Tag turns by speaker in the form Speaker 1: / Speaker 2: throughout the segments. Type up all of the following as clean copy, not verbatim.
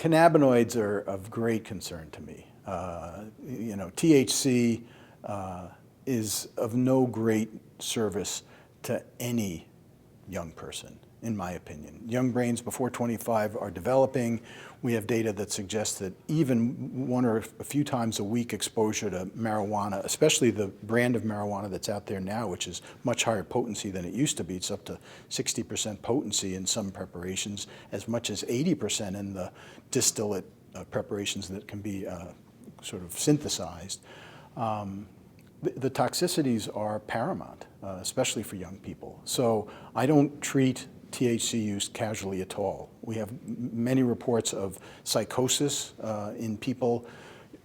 Speaker 1: Cannabinoids are of great concern to me. THC is of no great service to any young person, in my opinion. Young brains before 25 are developing. We have data that suggests that even one or a few times a week exposure to marijuana, especially the brand of marijuana that's out there now, which is much higher potency than it used to be. It's up to 60% potency in some preparations, as much as 80% in the distillate preparations that can be sort of synthesized. The toxicities are paramount, especially for young people. So I don't treat THC use casually at all. We have many reports of psychosis in people,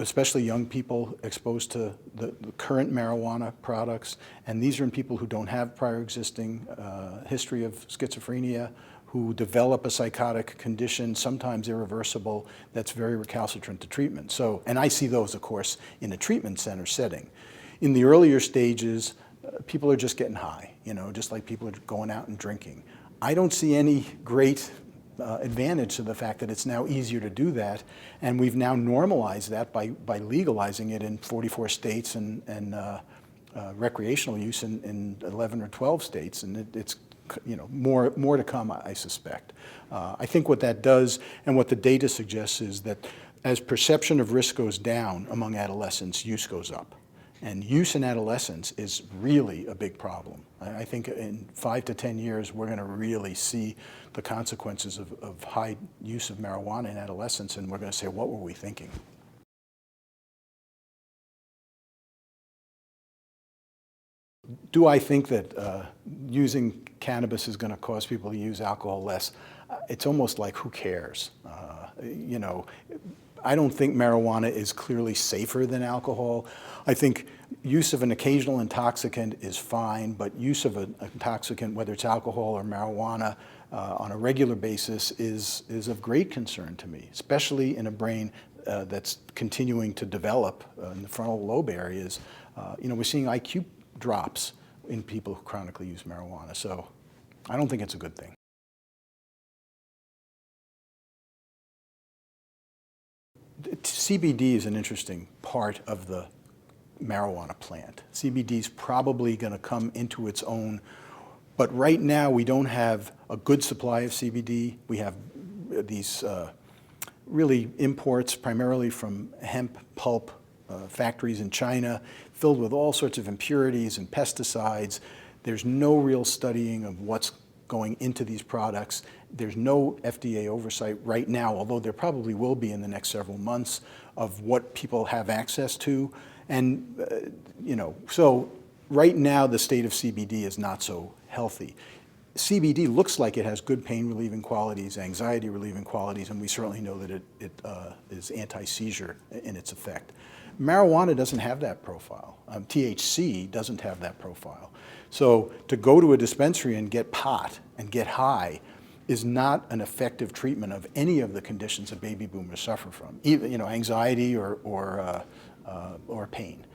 Speaker 1: especially young people exposed to the current marijuana products. And these are in people who don't have prior existing history of schizophrenia, who develop a psychotic condition, sometimes irreversible, that's very recalcitrant to treatment. So, and I see those, of course, in a treatment center setting. In the earlier stages, people are just getting high, just like people are going out and drinking. I don't see any great advantage to the fact that it's now easier to do that, and we've now normalized that by legalizing it in 44 states and recreational use in 11 or 12 states, and it's more to come, I suspect. I think what that does and what the data suggests is that as perception of risk goes down among adolescents, use goes up. And use in adolescence is really a big problem. I think in 5 to 10 years, we're going to really see the consequences of high use of marijuana in adolescence, and we're going to say, what were we thinking? Do I think that using cannabis is going to cause people to use alcohol less? It's almost like, who cares? I don't think marijuana is clearly safer than alcohol. I think use of an occasional intoxicant is fine, but use of an intoxicant, whether it's alcohol or marijuana, on a regular basis is of great concern to me, especially in a brain that's continuing to develop in the frontal lobe areas. We're seeing IQ drops in people who chronically use marijuana, so I don't think it's a good thing. CBD is an interesting part of the marijuana plant. CBD is probably going to come into its own, but right now we don't have a good supply of CBD. We have these really imports primarily from hemp pulp factories in China, filled with all sorts of impurities and pesticides. There's no real studying of what's going into these products. There's no FDA oversight right now, although there probably will be in the next several months, of what people have access to. And, so right now the state of CBD is not so healthy. CBD looks like it has good pain relieving qualities, anxiety relieving qualities, and we certainly know that it is anti-seizure in its effect. Marijuana doesn't have that profile. THC doesn't have that profile. So to go to a dispensary and get pot and get high is not an effective treatment of any of the conditions that baby boomers suffer from, either, anxiety or pain.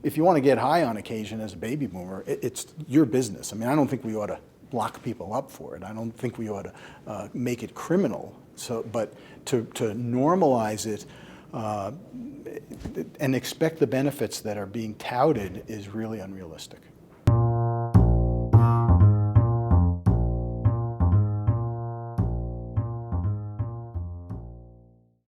Speaker 1: If you want to get high on occasion as a baby boomer, it's your business. I mean, I don't think we ought to lock people up for it. I don't think we ought to make it criminal. But to normalize it and expect the benefits that are being touted is really unrealistic.